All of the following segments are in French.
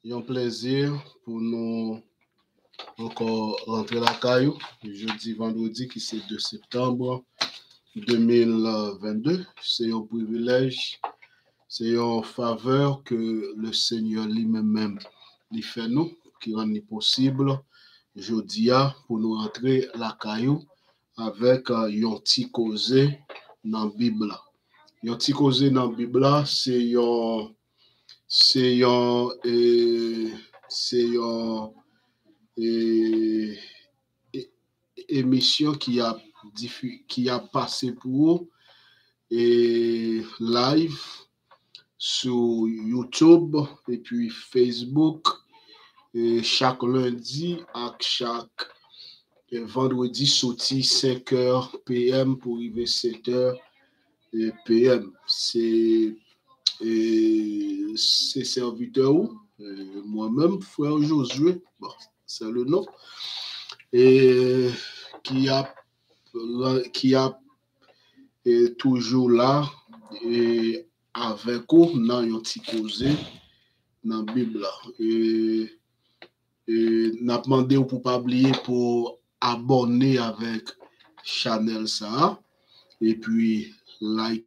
C'est un plaisir pour nous encore rentrer la caillou. Jeudi, vendredi, qui c'est 2 septembre 2022. C'est un privilège, c'est une faveur que le Seigneur lui-même lui fait nous, qui rend possible jeudi pour nous rentrer la caillou avec un petit causé dans la Bible. Un petit causé dans la Bible, c'est une émission qui a passé pour et live sur YouTube et puis Facebook et chaque lundi à chaque vendredi sorti 5h PM pour arriver 7h PM. C'est serviteur moi-même, frère Josué, bon, c'est le nom, et qui a toujours là et avec vous dans un petit causé dans la Bible. Et n'a demandé pour pas oublier pour abonner avec Chanel ça et puis like.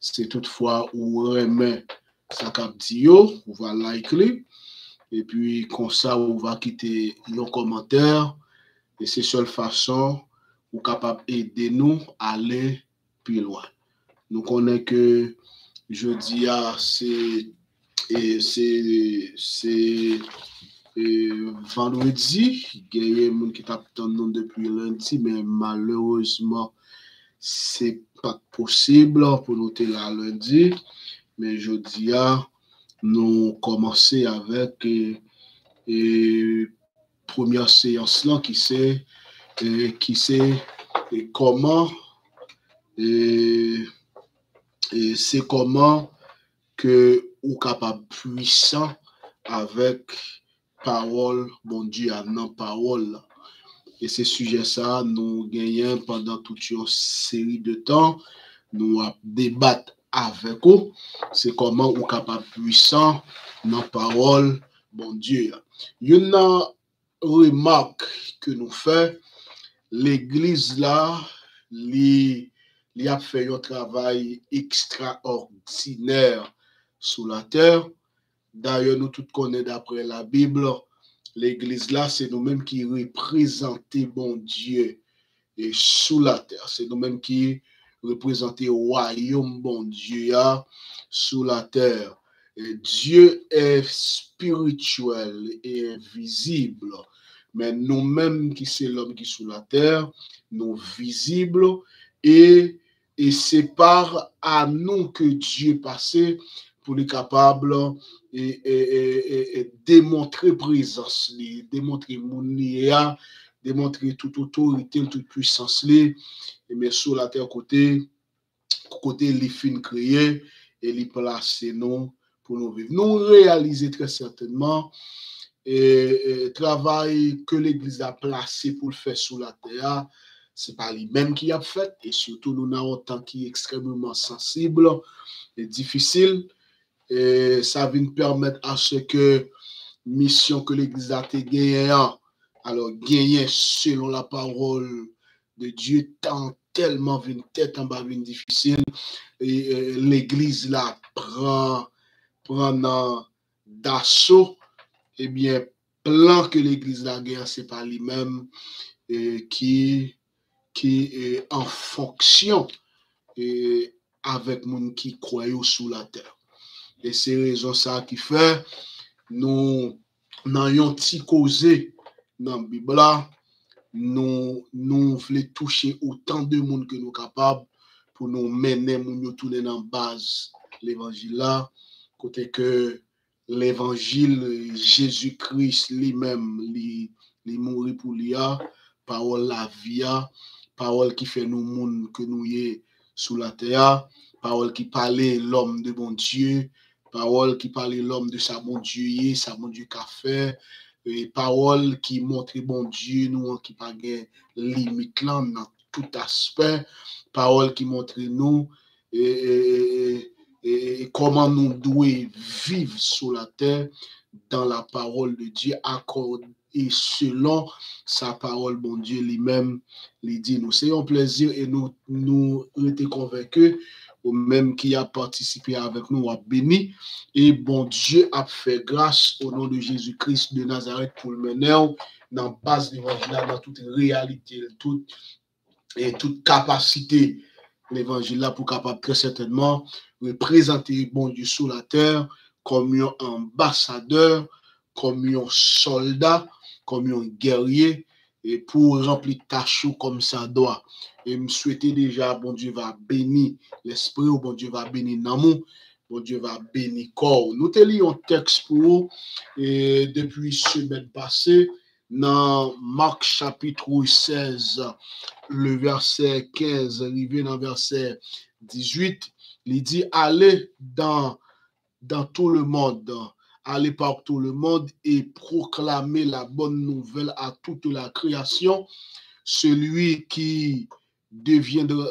C'est toutefois ou remet sa captio, on va like et puis comme ça on va quitter un commentaire et c'est seule façon ou capable aider nous à aller plus loin. Nous connaissons que jeudi c'est vendredi, il y a des gens qui t'attendent depuis lundi, mais malheureusement c'est pas possible pour nous être là lundi, mais jeudi nous commençons avec première séance là qui c'est comment c'est comment que ou capable puissant avec parole bon Dieu à non parole. Et ce sujet ça nous gagnons pendant toute une série de temps, nous débattre avec vous, c'est comment ou capable puissant dans parole bon Dieu. Une remarque que nous fait l'église là, il a fait un travail extraordinaire sur la terre. D'ailleurs, nous tous connaissons d'après la Bible, l'église là, c'est nous-mêmes qui représentons bon Dieu et sous la terre. C'est nous-mêmes qui représentons le royaume bon Dieu sous la terre. Et Dieu est spirituel et invisible. Mais nous-mêmes qui c'est l'homme qui est sous la terre, nous visibles et c'est par à nous que Dieu passait pour les capables et démontrer présence, démontrer mounia, démontrer toute autorité, toute puissance, mais sur la terre côté les fins créés et les placer nous pour nous vivre. Nous réaliser très certainement et travail que l'Église a placé pour le faire sur la terre, c'est pas lui-même qui a fait, et surtout nous avons un temps qui est extrêmement sensible et difficile, et ça va nous permettre à ce que mission que l'Église a gagné, alors gagner selon la parole de Dieu, tellement une tête en bas une difficile, et l'Église là prend d'assaut. Eh bien, plan que l'Église la guerre, c'est pas lui-même qui est en fonction avec moun qui croit sous la terre. Et c'est raison ça qui fait nous n'ayons petit causé dans la Bible, nous voulons toucher autant de monde que nous capables pour nous mener nous tourner dans base l'évangile là, côté que l'évangile Jésus-Christ lui-même il mourit pour lui, parole la vie, parole qui fait nous monde que nous y sous la terre, parole qui parlait l'homme de bon Dieu, parole qui parlait l'homme de sa bon Dieu qu'a fait, et parole qui montre bon Dieu nous qui pas gain limite là dans tout aspect, parole qui montre nous et comment nous devons vivre sur la terre dans la parole de Dieu, accordé et selon sa parole, bon Dieu lui-même, lui dit, nous c'est un plaisir et nous étions convaincus, ou même qui a participé avec nous, a béni, et bon Dieu a fait grâce au nom de Jésus-Christ de Nazareth pour le mener dans la base de l'évangile, dans toute réalité, toute capacité, l'évangile là pour capable très certainement représenter bon Dieu sur la terre comme un ambassadeur, comme un soldat, comme un guerrier, et pour remplir tâche comme ça doit. Et me souhaiter déjà, bon Dieu va bénir l'esprit, ou bon Dieu va bénir l'amour, bon Dieu va bénir corps. Nous te lisons un texte pour vous, et depuis semaine passée, dans Marc chapitre 16, le verset 15, arrivé dans le verset 18, il dit, allez dans tout le monde, allez par tout le monde et proclamer la bonne nouvelle à toute la création. Celui qui deviendra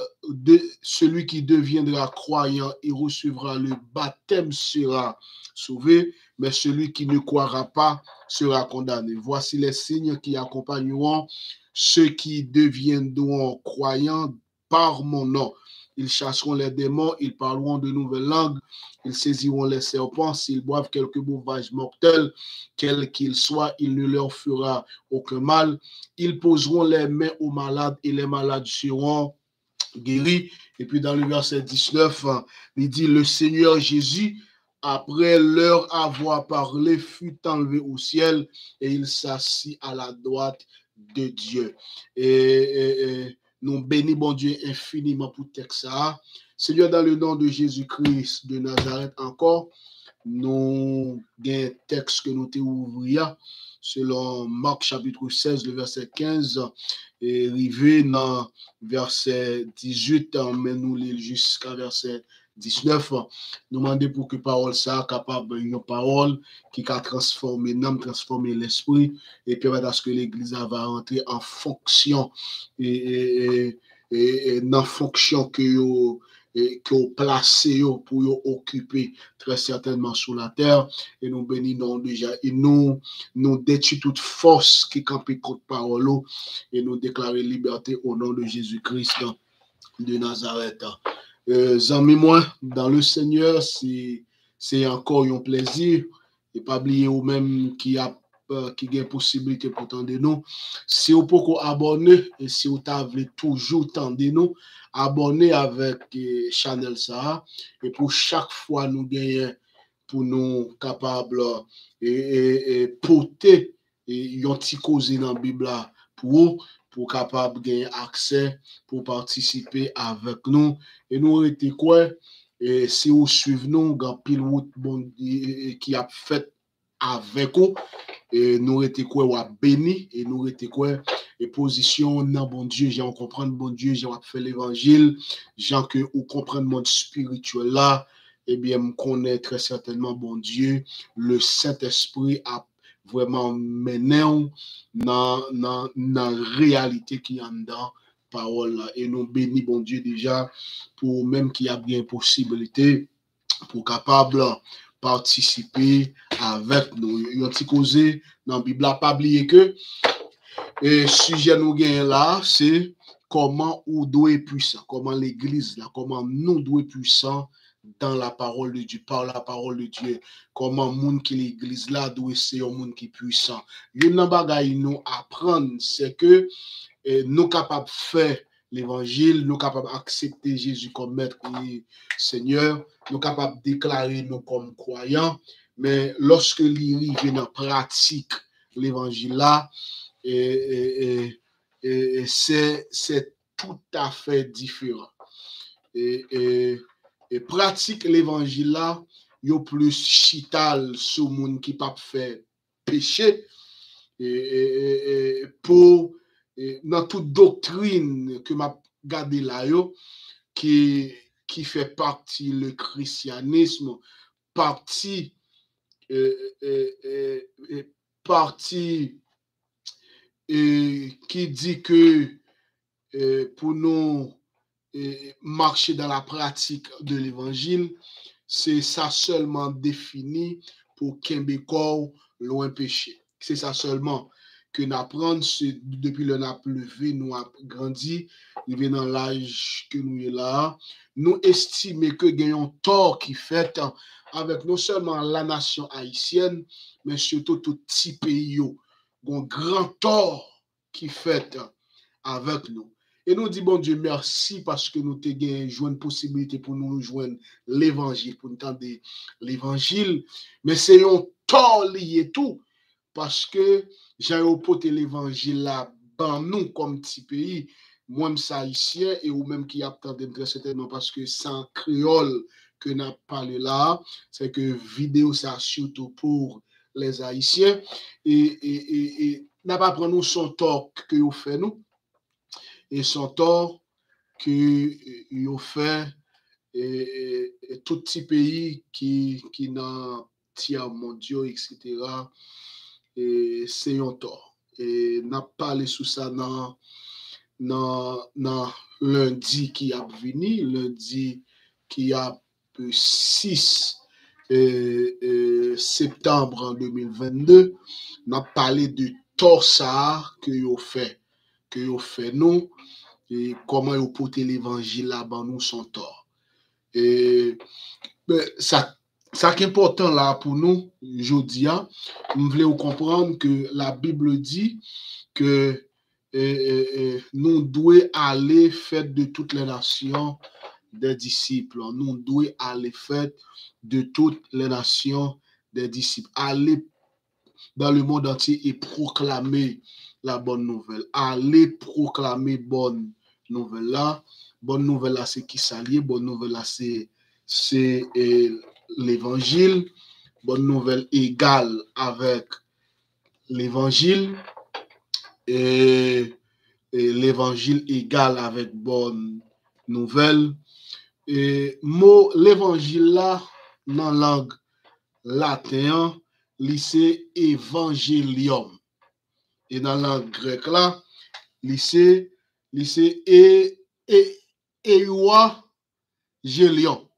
croyant et recevra le baptême sera sauvé, mais celui qui ne croira pas sera condamné. Voici les signes qui accompagneront ceux qui deviendront croyants par mon nom. Ils chasseront les démons, ils parleront de nouvelles langues, ils saisiront les serpents, s'ils boivent quelque breuvage mortel, quel qu'il soit, il ne leur fera aucun mal. Ils poseront les mains aux malades et les malades seront guéris. Et puis dans le verset 19, il dit, le Seigneur Jésus, après leur avoir parlé, fut enlevé au ciel et il s'assit à la droite de Dieu. Et nous bénissons, bon Dieu, infiniment pour texte ça. Seigneur, dans le nom de Jésus-Christ de Nazareth encore, nous avons un texte que nous t'avons ouvert selon Marc chapitre 16, le verset 15, et arrivé dans verset 18, mais nous lisons jusqu'à verset 19. Nous demandons pour que parole ça capable une parole qui a transformé l'âme, transformé l'esprit, et permettre à ce que l'Église va rentrer en fonction et dans fonction que vous placez pour occuper très certainement sur la terre. Et nous bénissons déjà. Et nous détruisons toute force qui campe contre parole et nous déclarons liberté au nom de Jésus-Christ de Nazareth. Amis, moi, dans le Seigneur, c'est encore un plaisir. Et pas oublier ou même qui a possibilité pour tendre nous. Si vous pouvez abonner et si vous avez toujours tendre nous, abonnez avec Channel ça. Et pour chaque fois nous gagnons, pour nous capables et porter un petit cause dans la Bible pour capable gagner accès, pour participer avec nous. Et nous étions quoi? Et si vous suivez nous, dans pile route qui a fait avec vous, et nous étions quoi? Ou a béni, et nous étions quoi? Et position dans bon Dieu, j'ai comprendre bon Dieu, j'ai fait l'évangile, j'ai que ou comprendre le monde spirituel là, eh bien, me connaît très certainement bon Dieu, le Saint-Esprit a vraiment mené dans la réalité qui est en dedans parole là. Et nous bénis bon Dieu déjà pour même qu'il y a bien possibilité pour capable participer avec nous. Il y a un petit causé dans la Bible, pas oublier que le sujet nous gagne là, c'est comment on doit être puissant, comment l'église là, comment nous doit être puissant dans la parole de Dieu, par la parole de Dieu, comment monde qui l'église là doit être un monde qui est puissant. Une bagaille nous apprendre, c'est que nous capables de faire l'évangile, nous capables d'accepter Jésus comme maître et Seigneur, nous capables de déclarer nous comme croyants, mais lorsque l'il vient en pratique l'évangile là, c'est tout à fait différent. Et pratique l'évangile là, il y a plus chital sur monde qui pas fait péché pour dans toute doctrine que m'a gardé là yo qui fait partie le christianisme, partie partie qui dit que pour nous marcher dans la pratique de l'évangile, c'est ça seulement défini pour Kembe corps loin péché. C'est ça seulement que nous apprenons depuis le nap levé, nous avons grandi, nous venons dans l'âge que nous est là. Nous estimons que nous avons tort qui fait avec non seulement la nation haïtienne, mais surtout tout petit pays, un grand tort qui fait avec nous. Et nous disons, bon Dieu, merci parce que nous avons joué une possibilité pour nous joindre l'évangile, pour nous entendre l'évangile, mais c'est un tort lié tout, parce que j'ai opposé l'évangile là, dans nous comme petit pays, moi, je suis haïtien, et ou même qui attendent très certainement parce que c'est en créole que nous parlé là, c'est que vidéo, ça surtout pour les haïtiens, et n'a pas prendre nous son tort que vous faites nous, et son tort que vous fait tout petit pays qui dans tiers mondiaux, etc. Et c'est un tort. Et n'a parlé sous ça dans lundi qui a venu, lundi qui a 6 septembre 2022, n'a parlé de tort ça que vous fait nous, et comment vous portez l'évangile là-bas nous son tort. Et ça qui est important là pour nous, aujourd'hui, nous voulons comprendre que la Bible dit que nous devons aller faire de toutes les nations des disciples. Nous devons aller faire de toutes les nations des disciples. Aller dans le monde entier et proclamer la bonne nouvelle. Aller proclamer bonne nouvelle là. Bonne nouvelle là, c'est qui s'allie. Bonne nouvelle là, c'est l'évangile. Bonne nouvelle égale avec l'évangile. Et l'évangile égale avec bonne nouvelle. Et mot l'évangile là, dans la langue latine, c'est évangélium. Et dans la langue grecque là, c'est euangélion.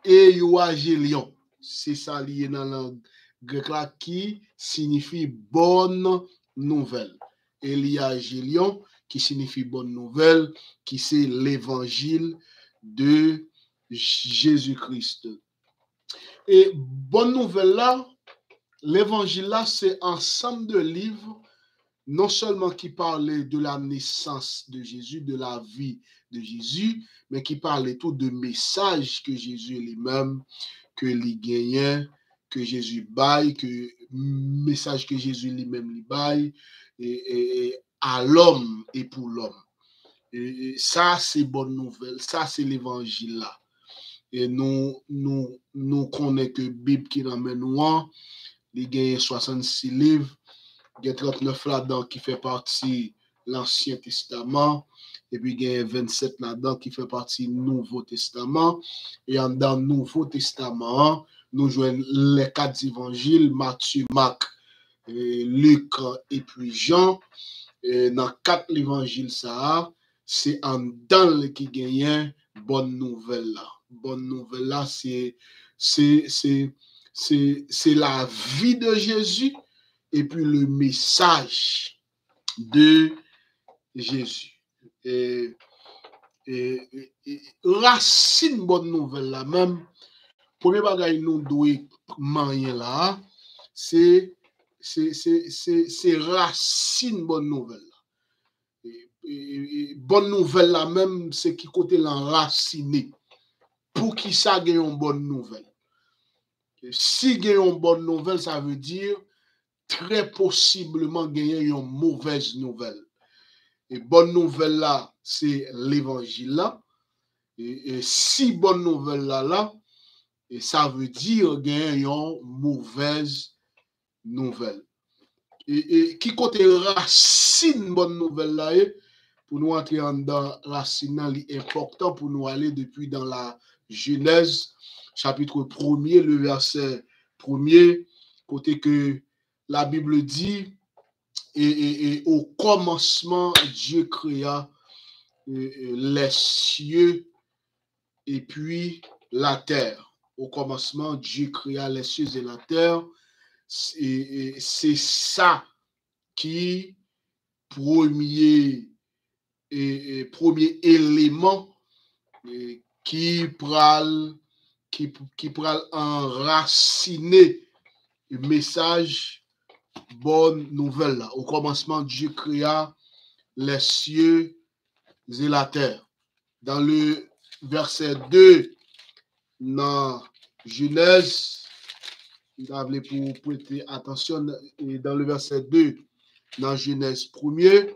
Euangélion. C'est ça lié dans la langue grecque là qui signifie bonne nouvelle. Euangélion qui signifie bonne nouvelle, qui c'est l'évangile de Jésus-Christ. Et bonne nouvelle là, l'évangile là, c'est un ensemble de livres, non seulement qui parlaient de la naissance de Jésus, de la vie de Jésus, mais qui parlaient tout de messages que Jésus lui-même, que lui gagnait, que Jésus baille, que message que Jésus lui-même lui baille, et à l'homme et pour l'homme. Et ça, c'est bonne nouvelle, ça, c'est l'évangile là. Et nous connaissons que la Bible qui l'emmène nous, il y a 66 livres, il y a 39 là-dedans qui fait partie de l'Ancien Testament, et puis il y a 27 là-dedans qui fait partie du Nouveau Testament. Et dans le Nouveau Testament, nous jouons les 4 évangiles, Matthieu, Marc, Luc et puis Jean. Et dans 4 évangiles, ça, c'est en dans qui gagne bonne nouvelle là. Bonne nouvelle là, c'est la vie de Jésus et puis le message de Jésus. Et racine bonne nouvelle là même, premier bagage nous doit manier là, c'est racine bonne nouvelle. Et bonne nouvelle là même, c'est qui côté l'enraciné. Pour qui ça gagne une bonne nouvelle. Si gagne une bonne nouvelle, ça veut dire très possiblement gagner une mauvaise nouvelle. Et bonne nouvelle là, c'est l'évangile là. Et si bonne nouvelle là, et ça veut dire gagner une mauvaise nouvelle. Et qui côté racine bonne nouvelle là, pour nous entrer dans racine, c'est important pour nous aller depuis dans la Genèse, chapitre 1er, le verset 1er, côté que la Bible dit, et au commencement, Dieu créa les cieux et puis la terre. au commencement, Dieu créa les cieux et la terre. C'est ça qui premier élément qui pral enraciner le message bonne nouvelle là. Au commencement, Dieu créa les cieux et la terre. Dans le verset 2, dans Genèse, il a voulu pour prêter attention, dans le verset 2, dans Genèse 1er,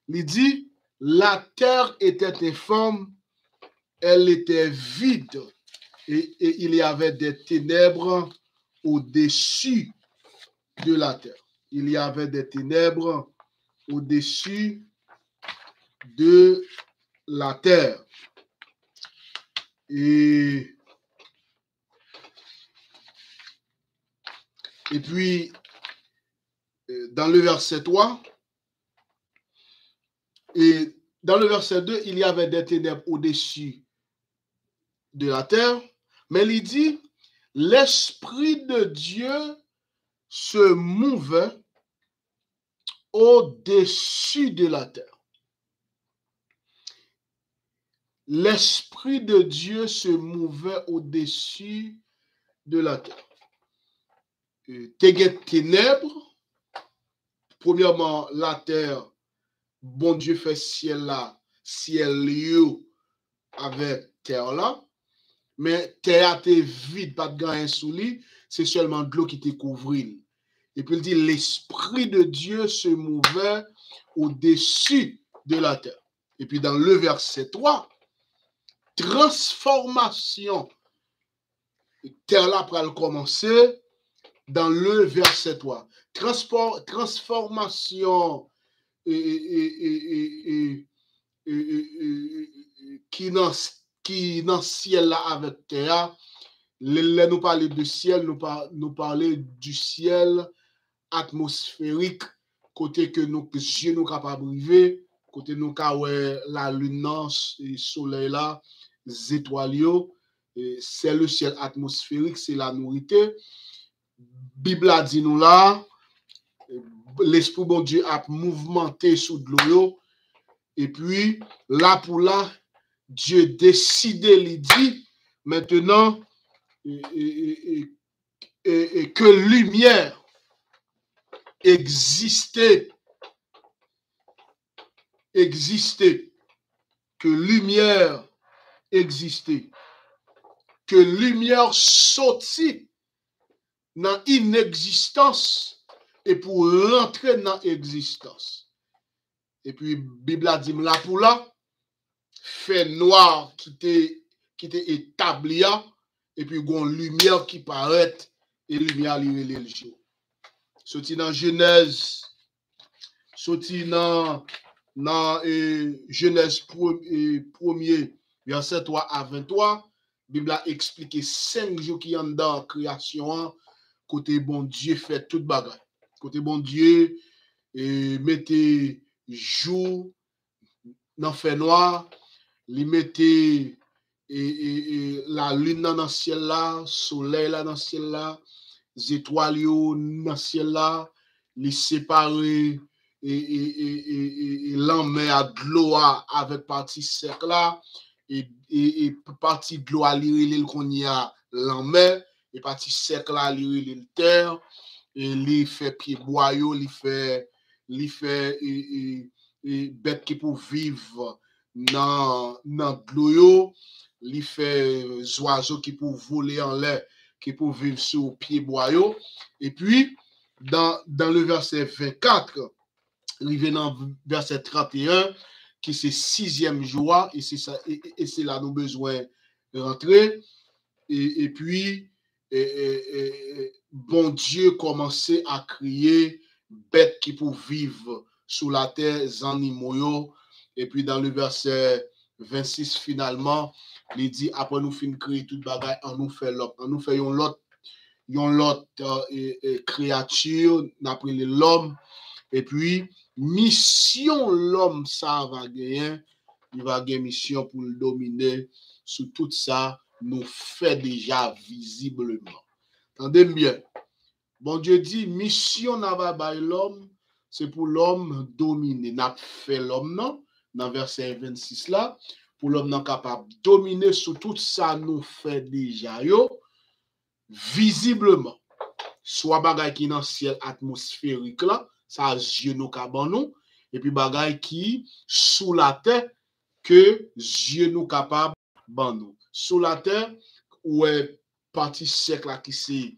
il dit, la terre était informe, elle était vide, et il y avait des ténèbres au-dessus de la terre. Il y avait des ténèbres au-dessus de la terre. Et puis, dans le verset 3, et dans le verset 2, il y avait des ténèbres au-dessus de la terre, mais il dit, l'Esprit de Dieu se mouvait au-dessus de la terre. L'Esprit de Dieu se mouvait au-dessus de la terre. Ténèbres, premièrement, la terre, bon Dieu fait ciel là, ciel lieu avec terre là, mais terre était vide, pas de rien sous lui, c'est seulement de l'eau qui te couvrit. Et puis il dit, l'Esprit de Dieu se mouvait au-dessus de la terre. Et puis dans le verset 3, transformation, terre là pour commencer, dans le verset 3, transformation qui dans ciel là avec terre. Nous parler de ciel, nous parler du ciel atmosphérique, côté que nous yeux nous capables arriver, côté nous la lune, le soleil là, les étoiles, c'est le ciel atmosphérique, c'est la nourriture. Bible a dit nous là, l'Esprit bon Dieu a mouvementé sous de l'eau, et puis là pour là, Dieu décidé, il dit, maintenant, que lumière existait, que lumière existait, que lumière sortit dans inexistence et pour rentrer dans existence. Et puis, Bible a dit, là pour là, fait noir qui était établi, et puis une lumière qui paraît, et lumière li le jour. Sorti dans Genèse, sorti dans Genèse 1er, verset 3 à 23, Bible a expliqué 5 jours qui sont dans la création, côté bon Dieu fait toute bagarre. Côté bon Dieu, mettez jour dans fait noir, li mettez la lune dans le ciel là, soleil là dans le ciel là, les étoiles dans le ciel là, les séparer l'enmer à de l'eau avec partie sec là, et partie de l'eau à l'iril qu'on y a l'enmer, et partie sec là à l'iril terre, et li fait pied boyau, li fait bête qui pour vivre dans de l'eau, li fait oiseaux qui pour voler en l'air, qui pour vivre sur pied boyau. Et puis dans le verset 24, il vient dans verset 31, qui c'est 6e jour, et c'est ça, et c'est là nous besoin de rentrer. Et puis bon Dieu commençait à créer bêtes qui pour vivre sous la terre, animaux. Et puis dans le verset 26 finalement, il dit après nous fin créer toute bagaille, on nous fait l'autre créature, d'après l'homme. Et puis mission l'homme ça va gagner, il va gagner mission pour le dominer sous tout ça, nous fait déjà visiblement. Entendez bien. Bon Dieu dit, mission n'a pas l'homme, c'est pour l'homme dominer. N'a fait l'homme, non? Dans verset 26 là, pour l'homme non capable de dominer sur tout ça nous fait déjà, yo, visiblement. Soit bagay qui dans ciel atmosphérique là, ça yeux nous caban nous, et puis bagay qui sous la terre que yeux nous capable ban nous. Sous la terre, ouais, partie sec là qui c'est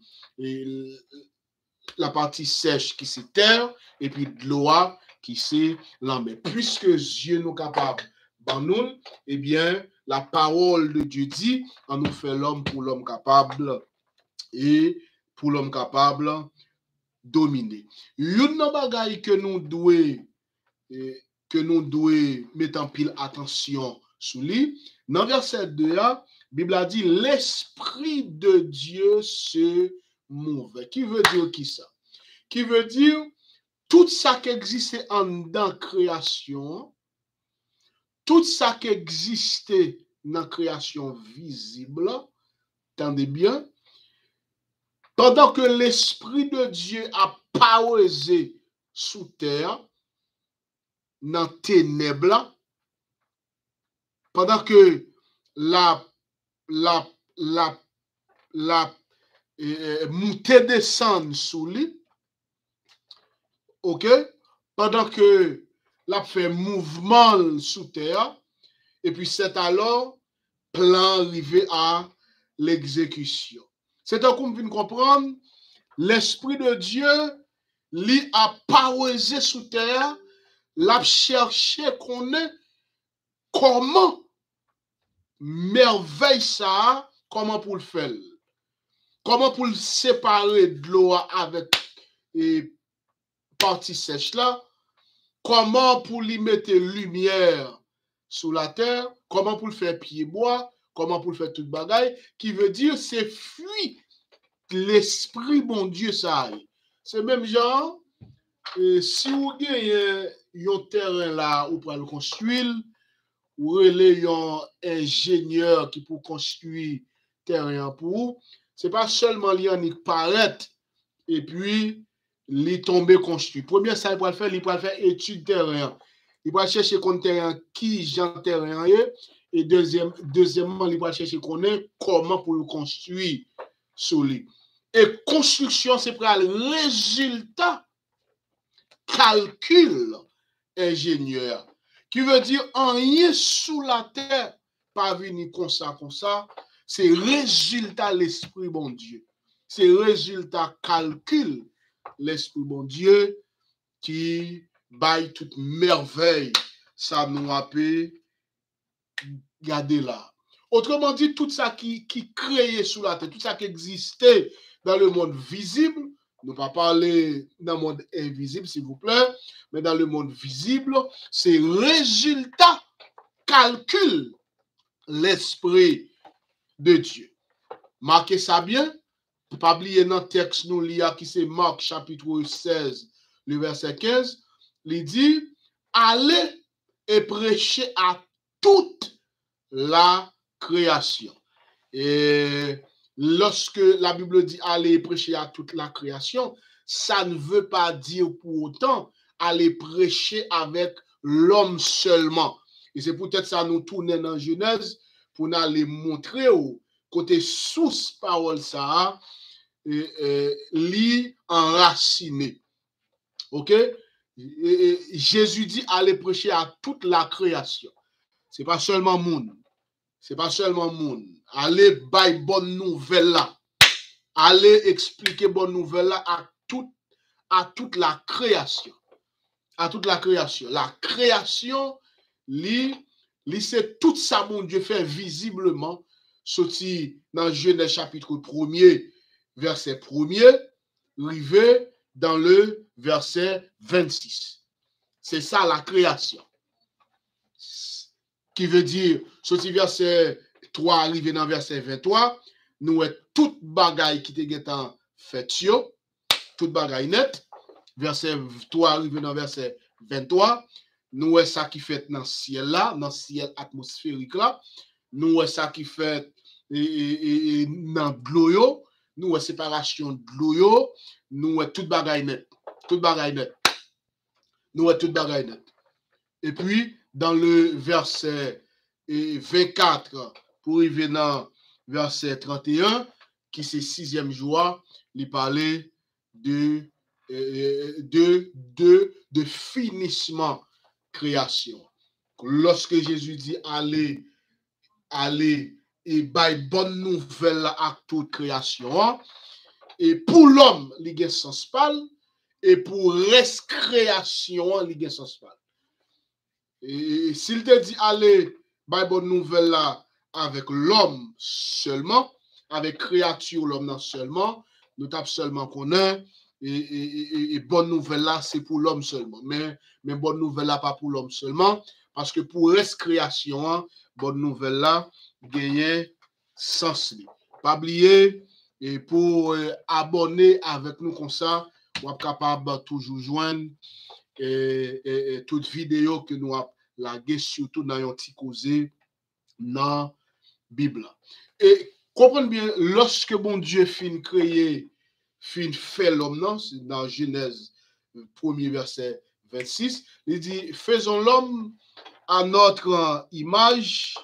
la partie sèche qui c'est terre, et puis de l'eau qui c'est la mer. Puisque Dieu nous capable ban nous, eh bien, la parole de Dieu dit, on nous fait l'homme pour l'homme capable et pour l'homme capable dominer. Une bagay que nous devons mettre en pile attention sous lui. Dans verset 2, la Bible a dit l'esprit de Dieu se mouve. Qui veut dire qui ça? Qui veut dire tout ça qui existait en dans création, tout ça qui existait dans la création visible, attendez bien, pendant que l'Esprit de Dieu a pausé sous terre, dans ténèbres, pendant que la montée descend sous lui, ok, pendant que la fait mouvement sous terre, et puis c'est alors plan arrivé à l'exécution. C'est un coup de comprendre, l'Esprit de Dieu, lui a pausé sous terre, l'a cherché qu'on est comment merveille ça, comment pour le faire, comment pour le séparer de l'eau avec partie sèche là, comment pour lui mettre lumière sous la terre, comment pour le faire pied bois, comment pour le faire toute bagaille, qui veut dire c'est fuit l'esprit bon Dieu ça. C'est même genre, si vous avez un terrain là où pour le construire, ou un ingénieur qui pour construire terrain pour, c'est pas seulement il paraît et puis il tombe construit. Premier ça il va faire, il va faire étude terrain. Il va chercher qu'on terrain qui genre terrain et deuxièmement il va chercher comment pour le construire sur lui. Et construction c'est pour le résultat calcul ingénieur. Qui veut dire rien sous la terre, pas venir comme ça, c'est résultat l'esprit bon Dieu. C'est résultat calcul l'esprit bon Dieu qui baille toute merveille. Ça nous rappelle, regardez là. Autrement dit, tout ça qui créait sous la terre, tout ça qui existait dans le monde visible, ne pas parler dans le monde invisible, s'il vous plaît, mais dans le monde visible, c'est résultat, calcul, l'esprit de Dieu. Marquez ça bien. Pas oublier dans le texte nous lia qui c'est Marc chapitre 16, le verset 15, il dit allez et prêchez à toute la création. Et lorsque la Bible dit aller prêcher à toute la création, ça ne veut pas dire pour autant aller prêcher avec l'homme seulement. Et c'est peut-être ça nous tourner dans Genèse pour nous aller montrer au côté source parole ça li enraciné. OK? Et Jésus dit aller prêcher à toute la création. C'est pas seulement monde. C'est pas seulement monde. Allez bailler bonne nouvelle là. Allez expliquer bonne nouvelle là à toute la création. À toute la création. La création, c'est tout ça, mon Dieu, fait visiblement, sorti dans Genèse chapitre 1er, verset 1er, arrivé dans le verset 26. C'est ça la création. Qui veut dire, sorti verset 3, arrivé dans verset 23, nous avons toute bagaille qui était fait, toute bagaille net. Verset 3 arrivé dans verset 23, nous avons ça qui fait dans le ciel là, dans le ciel atmosphérique là. Nous avons ça qui fait et dans gloyo, nous séparation de gloyo, nous toute bagaille net, toute bagaille net. Nous toute bagaille net. Et puis dans le verset 24 pour arriver dans verset 31 qui c'est 6e jour, il parlait de finissement création. Lorsque Jésus dit allez et bail bonne nouvelle à toute création, et pour l'homme il y a sens pal et pour reste création il y a sens pal. Et s'il te dit allez bail bonne nouvelle là avec l'homme seulement, avec créature l'homme seulement, nous tape seulement qu'on a et bonne nouvelle là c'est pour l'homme seulement, mais bonne nouvelle là pas pour l'homme seulement, parce que pour reste création bonne nouvelle là gagne sens. Pas oublier et pour abonner avec nous comme ça, on est capable toujours joindre toute vidéo que nous avons lagué, surtout dans un petit causé dans la Bible. Et comprenez bien, lorsque bon Dieu fin créer, fin fait l'homme, dans Genèse 1er verset 26, il dit, faisons l'homme à notre image,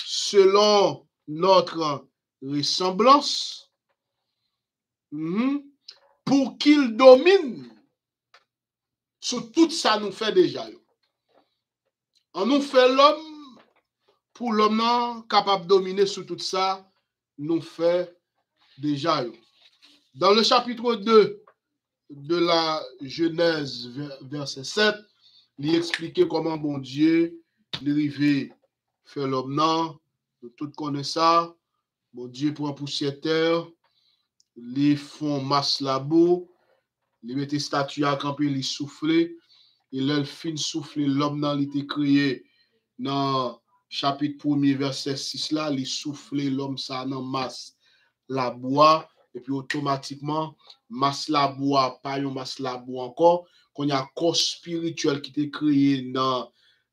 selon notre ressemblance, pour qu'il domine sur tout ça nous fait déjà. On nous fait l'homme pour l'homme capable de dominer sur tout ça nous fait déjà. Dans le chapitre 2 de la Genèse, verset 7, il expliquait comment bon Dieu l'arrivée fait l'homme. Nous tous connaissons ça. Bon Dieu prend poussière terre, les font masse labo, les mettait statue à camper, les souffler, et leur fin souffler l'homme dans l'été créé dans chapitre 1er verset 6 là, les souffler l'homme ça dans masse la bois, et puis automatiquement masse la bois, pas un masse la bois encore, qu'on y a corps spirituel qui était créé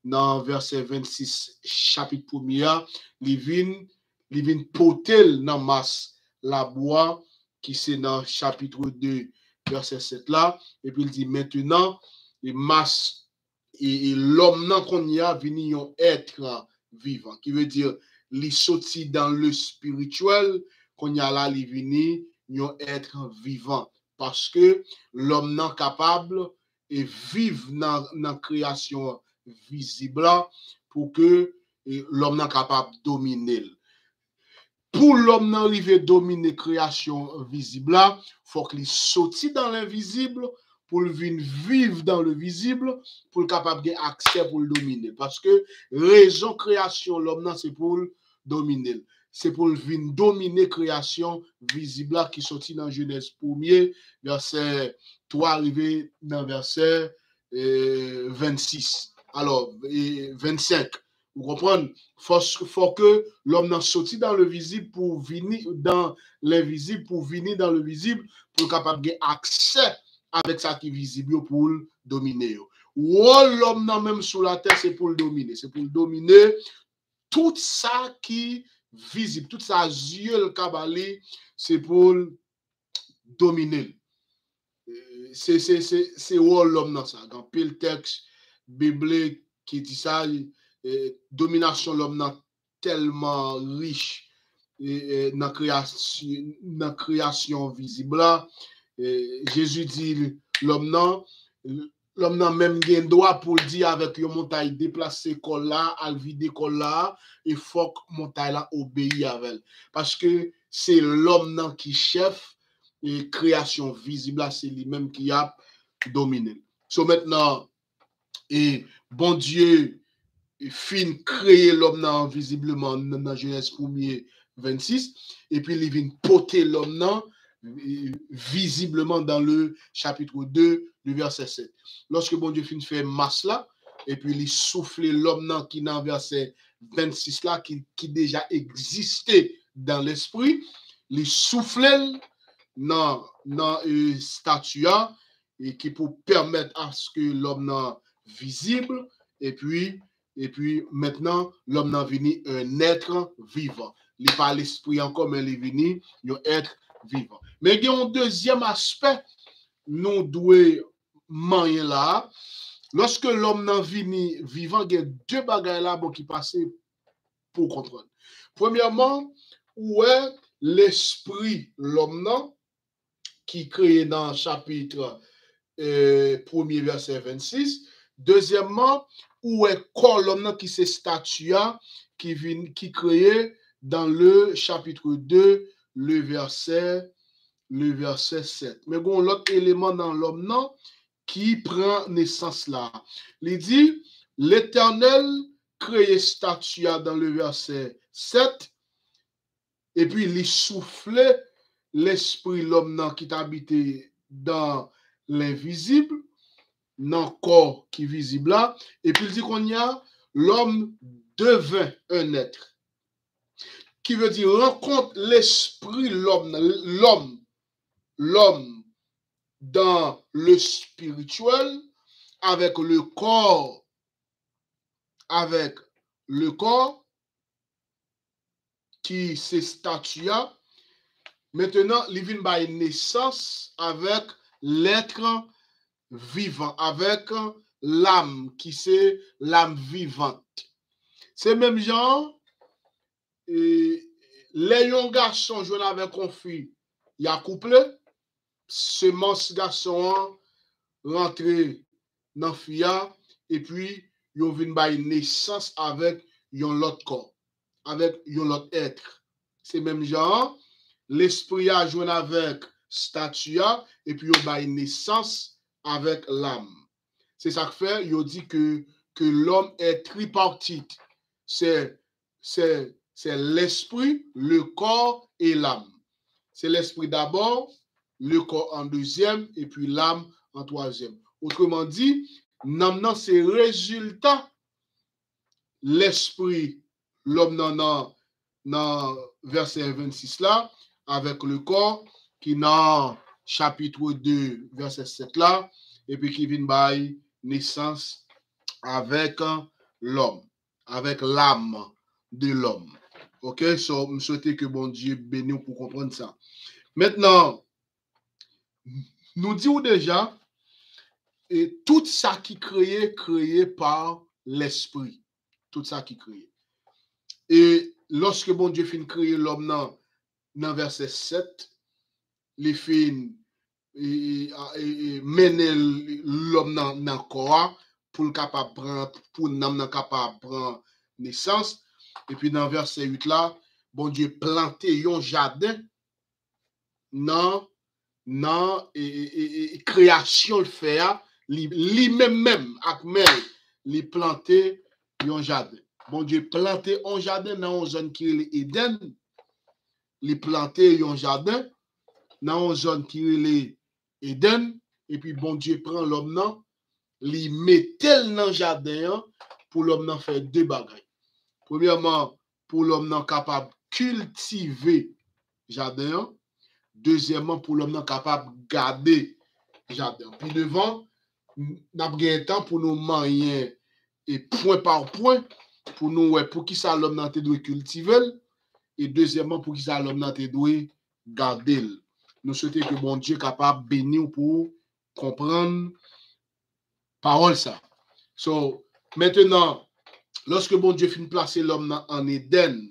dans verset 26 chapitre 1er, les vin potel dans masse la bois qui c'est dans chapitre 2 verset 7 là, et puis il dit maintenant les masses et l'homme qu'on y a venu un être vivant, qui veut dire les sorti dans le spirituel qu'on y a là les venu un être vivant, parce que l'homme non capable et vivre dans la création visible pour que l'homme non capable de dominer. Pour l'homme n'arriver à dominer la création visible, il faut qu'il sorte dans l'invisible pour venir vivre dans le visible, pour le capable d'avoir accès pour le dominer. Parce que raison création, l'homme, c'est pour le dominer. C'est pour venir dominer la création visible qui sortit dans Genèse 1er, verset 3, arrivé dans verset 26. Alors, 25. Vous comprenez? Faut que l'homme sorti dans le visible pour venir dans l'invisible, pour venir dans le visible, pour capable d'avoir accès avec ça qui est visible pour le dominer. Ou l'homme même sur la terre, c'est pour le dominer. C'est pour le dominer tout ça qui est visible, tout ça yeux le cabali, c'est pour le dominer. C'est l'homme dans ça. Dans pile texte biblique qui dit ça, domination l'homme tellement riche dans la création visible là. Jésus dit l'homme même gain droit pour dire avec une montagne déplacer col là, al vider col là, il faut que montagne là obéit avec, parce que c'est l'homme qui chef et création visible là, c'est lui-même qui a dominé. So maintenant et bon Dieu fin créer l'homme visiblement dans Genèse 1er 26, et puis il vient porter l'homme visiblement dans le chapitre 2 du verset 7. Lorsque bon Dieu fin fait masse là, et puis il souffle l'homme qui dans verset 26 là, qui déjà existait dans l'esprit, il souffle dans statue et qui pour permettre à ce que l'homme visible, et puis maintenant l'homme n'a venu un être vivant. il n'est pas l'esprit encore, mais il est venu, il être vivant. Mais il y a un deuxième aspect, nous devons manier là. Lorsque l'homme n'a vini vivant, il y a deux bagages là bon, qui passent pour comprendre. Premièrement, où est l'esprit l'homme qui créé dans le chapitre 1er verset 26. Deuxièmement, où est corps l'homme qui c'est statue qui créé dans le chapitre 2, le verset 7. Mais bon, l'autre élément dans l'homme qui prend naissance là. Il dit, l'Éternel créé statue dans le verset 7, et puis il soufflait l'esprit l'homme qui t'habitait dans l'invisible, dans le corps qui est visible là, et puis il dit qu'on y a l'homme devint un être. Qui veut dire rencontre l'esprit l'homme dans le spirituel avec le corps qui se statue. Maintenant, il vient par naissance avec l'être vivant, avec l'âme qui c'est l'âme vivante. C'est même genre, les jeunes garçons jouent avec une fille, il y a couple, semence garçon rentré dans la fille et puis ils viennent par naissance avec l'autre corps, avec l'autre être. C'est même genre, l'esprit a joué avec statue et puis il a une naissance avec l'âme. C'est ça que fait, il dit que l'homme est tripartite. C'est l'esprit, le corps et l'âme. C'est l'esprit d'abord, le corps en deuxième et puis l'âme en troisième. Autrement dit, maintenant c'est résultat l'esprit, l'homme dans verset 26 là, avec le corps qui dans chapitre 2, verset 7 là, et puis qui vient by naissance avec l'homme, avec l'âme de l'homme. Ok, so, je souhaite que bon Dieu bénisse pour comprendre ça. Maintenant, nous disons déjà, et tout ça qui créé par l'esprit. Tout ça qui créé. Et lorsque bon Dieu finit créer l'homme dans verset 7, les fins mener l'homme dans le corps pour capable prendre pour l'homme capable prendre naissance. Et puis dans verset 8 là, bon Dieu planté un jardin dans création le fait lui-même avec même il planté un jardin. Bon Dieu planté un jardin dans une zone qui est Éden. Il planté un jardin dans une zone qui est Éden et puis bon Dieu prend l'homme il mettait dans le jardin pour l'homme faire deux bagages. Premièrement, pour l'homme capable cultiver jardin. Deuxièmement, pour l'homme capable garder jardin. Puis devant, n'a pas temps pour nous manier et point par point pour nous pour qui ça l'homme te doit cultiver et deuxièmement pour qui ça l'homme te doit garder. Nous souhaitons que bon Dieu capable bénir pour comprendre parole ça. So, maintenant, lorsque bon Dieu finit placer l'homme en Éden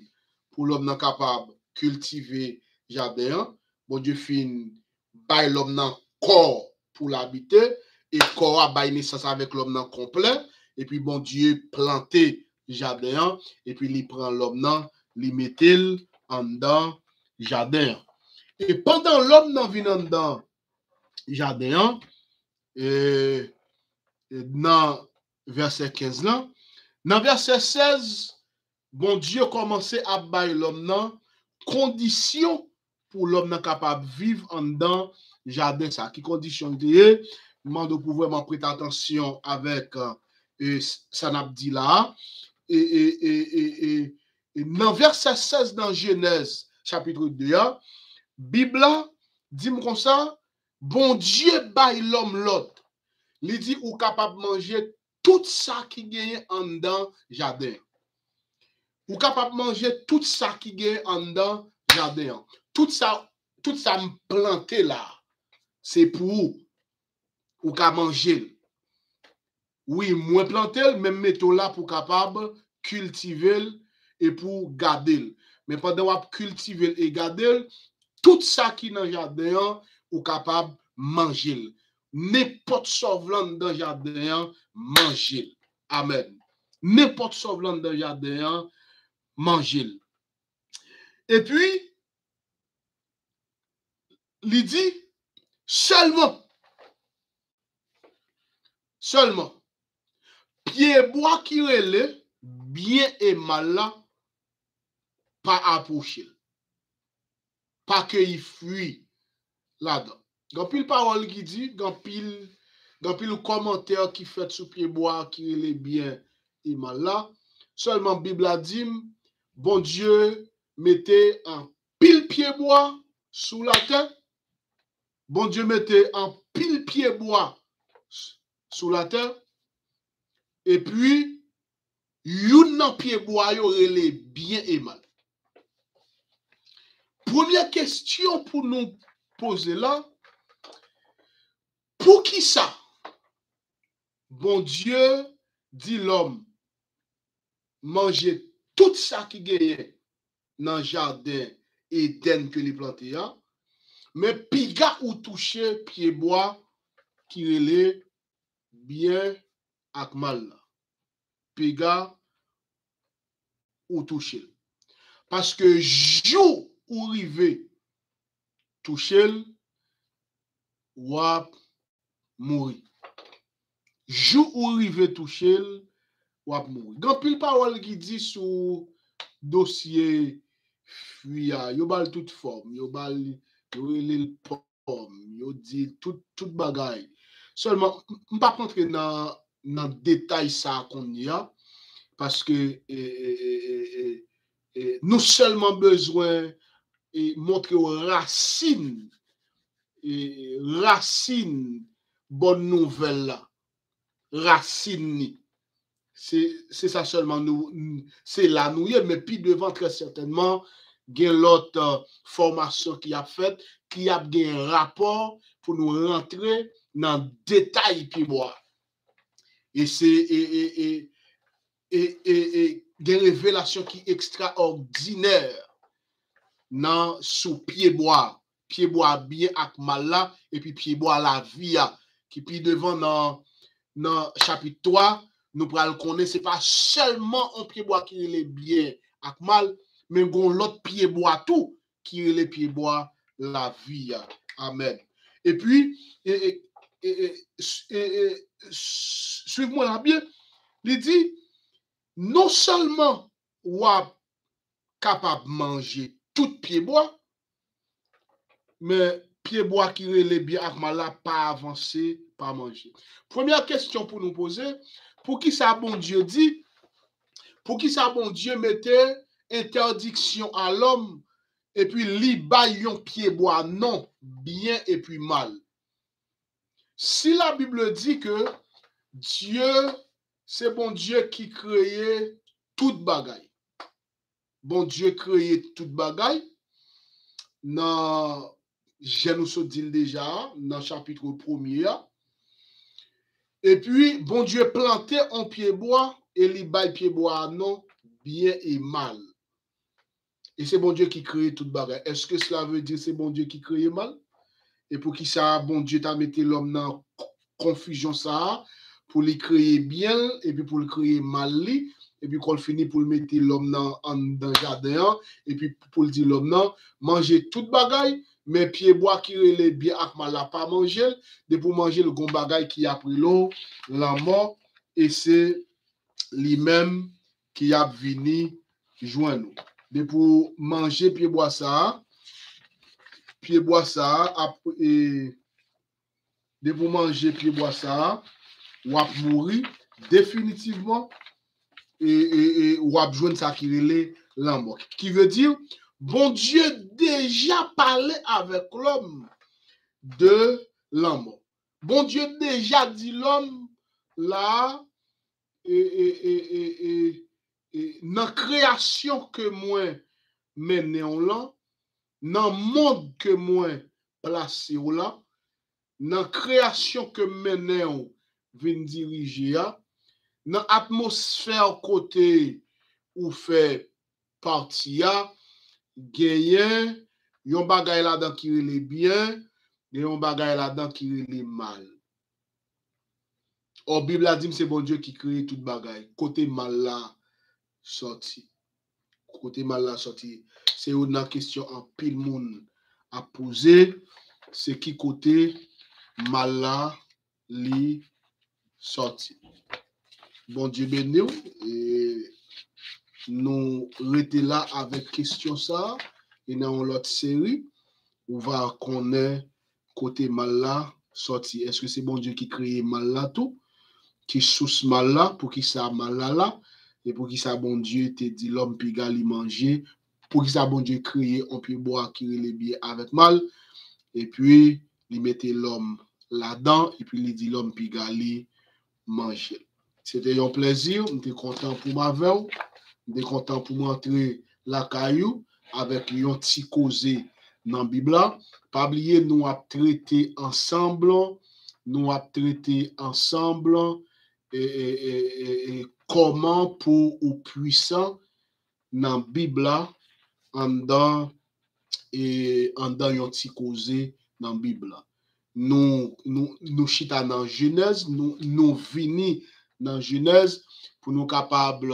pour l'homme capable cultiver jardin, bon Dieu finit bail l'homme dans corps pour l'habiter et corps a bail naissance avec l'homme complet et puis bon Dieu planté jardin et puis il prend l'homme il mettait en dedans jardin. Et pendant l'homme vient dans jardin dans verset 15 là, dans verset 16, bon Dieu commençait à bailler l'homme condition pour l'homme capable de vivre en dedans jardin ça. Qui condition de demande pour vraiment prêter attention avec ça n'a dit là et dans verset 16 dans Genèse chapitre 2, Bible dit comme ça, bon Dieu baille l'homme l'autre. Il dit ou capable de manger tout ça qui gagne en dedans jardin. ou capable manger tout ça qui est en dedans jardin. Tout ça planté là, c'est pour ou qu'à manger. Oui, moins planter, même mettre là pour capable cultiver et pour garder. Mais pendant qu'on cultiver et garder, tout ça qui est dans le jardin, ou capable manger. N'importe sauvelant dans le jardin, manger. Amen. N'importe sauvelant dans le jardin, manger. Et puis, il dit seulement, pied bois qui relève, bien et mal là, pas approcher. Pas que il fuit là-dedans. Dans pile parole qui dit, dans pile commentaire qui fait sous pied bois qui relève bien et mal là, seulement Bible a dit, bon Dieu mettait un pile pied bois sous la terre. Bon Dieu mettait un pile pied bois sous la terre. Et puis, yon nan pied bois yo relè bien et mal. Première question pour nous poser là, pour qui ça? Bon Dieu dit l'homme manger tout ça qui gagne dans le jardin Éden que les planté, mais piga ou toucher pied bois qui relè bien ak mal là. Piga ou toucher. Parce que jour ou rive toucher, wap mourir. Jour ou rive toucher, wap mourir. Gan pile parole qui dit sur dossier fuya, yo bal toute forme, yo bal yo le pomme, yo dit tout bagay. Seulement m'pa rentrer dans détail ça qu'on y a parce que nous seulement besoin et montrer racine bonne nouvelle là, racine c'est ça seulement nous c'est là nous mais puis devant très certainement gen l'autre formation qui a fait qui a un rapport pour nous rentrer dans détail puis bois et c'est des révélations qui extraordinaire dans sous pied bois bien ak mal là et puis pied bois la vie qui puis devant dans chapitre 3 nous pral connaître c'est pas seulement un pied bois qui est bien ak mal mais gon l'autre pied bois tout qui est le pied bois la vie. Amen. Et puis suivez-moi là bien, il dit non seulement ou capable manger tout pied bois, mais pied bois qui relè bien ak mal là pas avancer, pas manger. Première question pour nous poser, pour qui ça bon Dieu dit, pour qui ça bon Dieu mettait interdiction à l'homme et puis li bay yon pied bois non, bien et puis mal. Si la Bible dit que Dieu, c'est bon Dieu qui créait toute bagaille. Bon Dieu créait toute bagaille. Dans Genèse dit déjà, dans le chapitre 1er. Et puis, bon Dieu plantait un pied bois et li bay pied bois non, bien et mal. Et c'est bon Dieu qui crée toute bagaille. Est-ce que cela veut dire c'est bon Dieu qui crée mal? Et pour qui ça, bon Dieu t'a mis l'homme dans confusion ça, pour le créer bien, et puis pour le créer mal, et puis quand il finit pour le mettre l'homme dans le jardin, et puis pour le dire l'homme non, manger toute bagaille, mais pied bois qui relè bien ak mal à pas manger, de pour manger le gon bagaille qui a pris l'eau, la mort, et c'est lui-même qui a venu joindre nous. De pour manger pied bois ça, et de pour manger pied bois ça, ou ap mourir définitivement et ou ap joindre ça qui relè la mort. Qui veut dire, bon Dieu déjà parlé avec l'homme de la mort. Bon Dieu déjà dit l'homme là dans la création que moi mené là, dans le monde que moi placé là, dans la création que mené vient diriger, dans l'atmosphère côté ou fait partie, gagner, yon bagay là-dedans qui est bien, et yon bagay là-dedans qui est mal. La Bible a dit que c'est bon Dieu qui crée tout bagay. Côté mal là, sorti. Côté mal là, sorti. C'est une question en pile monde à poser. C'est qui côté mal là, li sorti. Bon Dieu béni. Et nous restons là avec question ça. Et dans l'autre série, on va connaître côté mal là sorti. Est-ce que c'est bon Dieu qui crée mal là tout? Qui source mal là, pour qui ça mal là, et pour qui ça bon Dieu te dit l'homme puis gali manger, pour qui ça bon Dieu créer, on peut boire qui les bien avec mal, et puis il mettait l'homme là-dedans, et puis il dit l'homme puis gali manger. C'était un plaisir, j'étais content pour ma veille, j'étais content pour m'entrer la caillou avec un petit causé dans la Bible. Pas oublier, nous avons traité ensemble, et comment pour ou puissant dans la Bible en dans yon ti causé dans la Bible. Nous chita dans Genèse, nous vini dans Genèse pour nous capables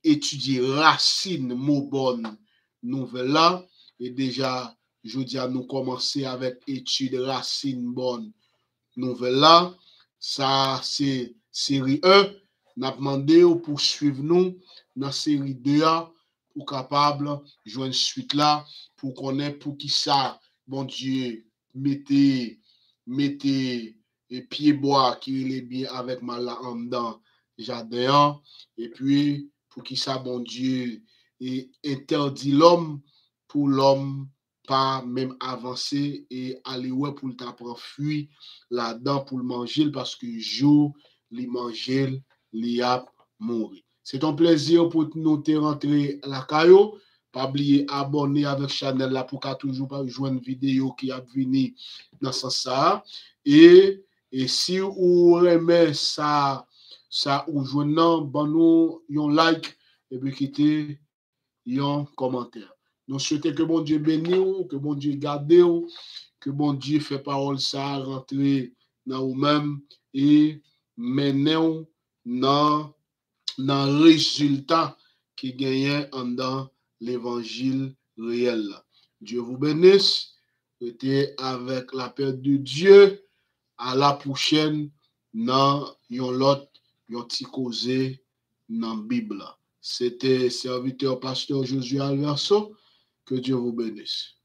étudier racine mot bonne nouvelle là, et déjà je dis à nous commencer avec étude racine bonne nouvelle là. Ça c'est série 1, n'a demandé pour suivre nous dans série 2 pour capable joindre suite là pour connaître pour qui ça bon Dieu mettez et pied bois qui est bien avec mal là en dedans jardin, et puis pour qui ça bon Dieu et interdit l'homme pour l'homme pas même avancer et aller ouais pour t'apprendre fuir là-dedans pour le manger parce que jour les manger li a mourir. C'est un plaisir pour nous te rentrer la caillou. Pas oublier abonner avec channel là pour qu'à toujours pas joindre vidéo qui a venu dans ce sens. Et si vous aimez ça ou joignant bon nous un like et puis quitter un commentaire. Nous souhaitons que bon Dieu bénisse, que bon Dieu garde, que bon Dieu fait parole ça rentrer dans vous-même et mener dans le résultat qui gagne dans l'évangile réel. Dieu vous bénisse. Restez avec la paix de Dieu. À la prochaine dans l'autre petit causé dans la Bible. C'était serviteur pasteur Josué Alverso. Que Dieu vous bénisse.